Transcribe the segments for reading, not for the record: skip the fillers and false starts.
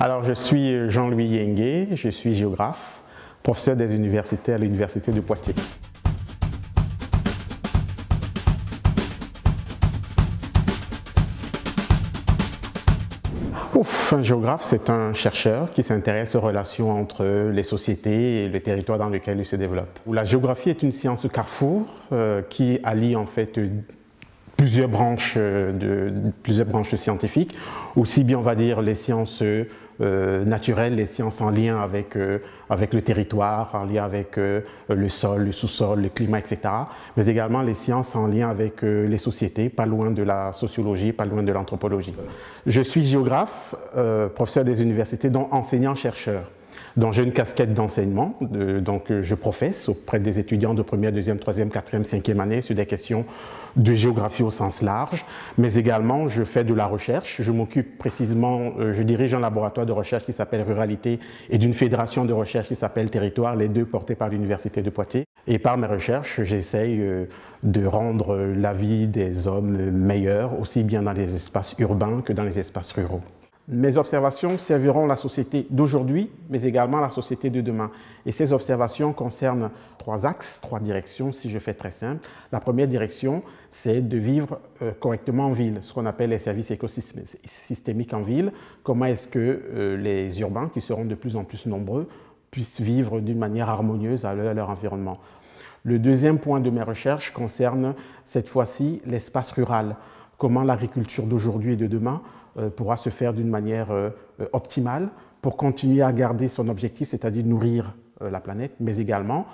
Alors, je suis Jean-Louis Yengué, je suis géographe, professeur des universités à l'Université de Poitiers. Un géographe, c'est un chercheur qui s'intéresse aux relations entre les sociétés et le territoire dans lequel il se développe. La géographie est une science carrefour qui allie en fait plusieurs branches scientifiques, aussi bien on va dire les sciences naturelles, les sciences en lien avec le territoire, en lien avec le sol, le sous-sol, le climat, etc. Mais également les sciences en lien avec les sociétés, pas loin de la sociologie, pas loin de l'anthropologie. Je suis géographe, professeur des universités, dont enseignant-chercheur. Donc j'ai une casquette d'enseignement, donc je professe auprès des étudiants de première, deuxième, troisième, quatrième, cinquième année sur des questions de géographie au sens large, mais également je fais de la recherche. Je m'occupe précisément, je dirige un laboratoire de recherche qui s'appelle Ruralité et d'une fédération de recherche qui s'appelle Territoire, les deux portés par l'Université de Poitiers. Et par mes recherches, j'essaye de rendre la vie des hommes meilleure, aussi bien dans les espaces urbains que dans les espaces ruraux. Mes observations serviront la société d'aujourd'hui, mais également la société de demain. Et ces observations concernent trois axes, trois directions, si je fais très simple. La première direction, c'est de vivre correctement en ville, ce qu'on appelle les services écosystémiques en ville. Comment est-ce que les urbains, qui seront de plus en plus nombreux, puissent vivre d'une manière harmonieuse à leur environnement. Le deuxième point de mes recherches concerne cette fois-ci l'espace rural. Comment l'agriculture d'aujourd'hui et de demain pourra se faire d'une manière optimale pour continuer à garder son objectif, c'est-à-dire nourrir la planète, mais également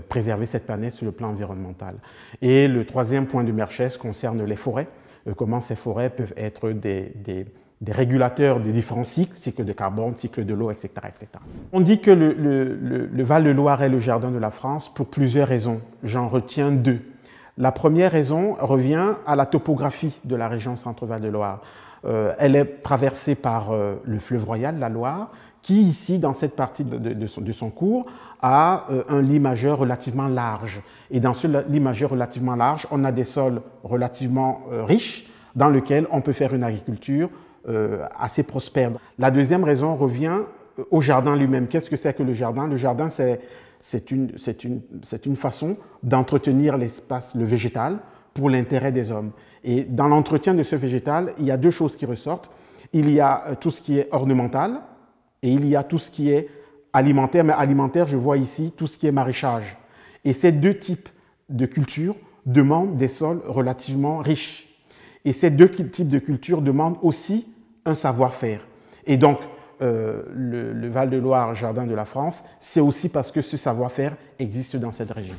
préserver cette planète sur le plan environnemental. Et le troisième point de mes recherches concerne les forêts, comment ces forêts peuvent être des régulateurs de différents cycles de carbone, cycle de l'eau, etc., etc. On dit que le Val-de-Loire est le jardin de la France pour plusieurs raisons. J'en retiens deux. La première raison revient à la topographie de la région Centre-Val de Loire. Elle est traversée par le fleuve royal, la Loire, qui ici, dans cette partie de son cours, a un lit majeur relativement large. Et dans ce lit majeur relativement large, on a des sols relativement riches dans lesquels on peut faire une agriculture assez prospère. La deuxième raison revient au jardin lui-même. Qu'est-ce que c'est que le jardin? Le jardin, c'est une façon d'entretenir l'espace, le végétal, pour l'intérêt des hommes. Et dans l'entretien de ce végétal, il y a deux choses qui ressortent. Il y a tout ce qui est ornemental et il y a tout ce qui est alimentaire. Mais alimentaire, je vois ici tout ce qui est maraîchage. Et ces deux types de cultures demandent des sols relativement riches. Et ces deux types de cultures demandent aussi un savoir-faire. Et donc, le Val-de-Loire, jardin de la France, c'est aussi parce que ce savoir-faire existe dans cette région.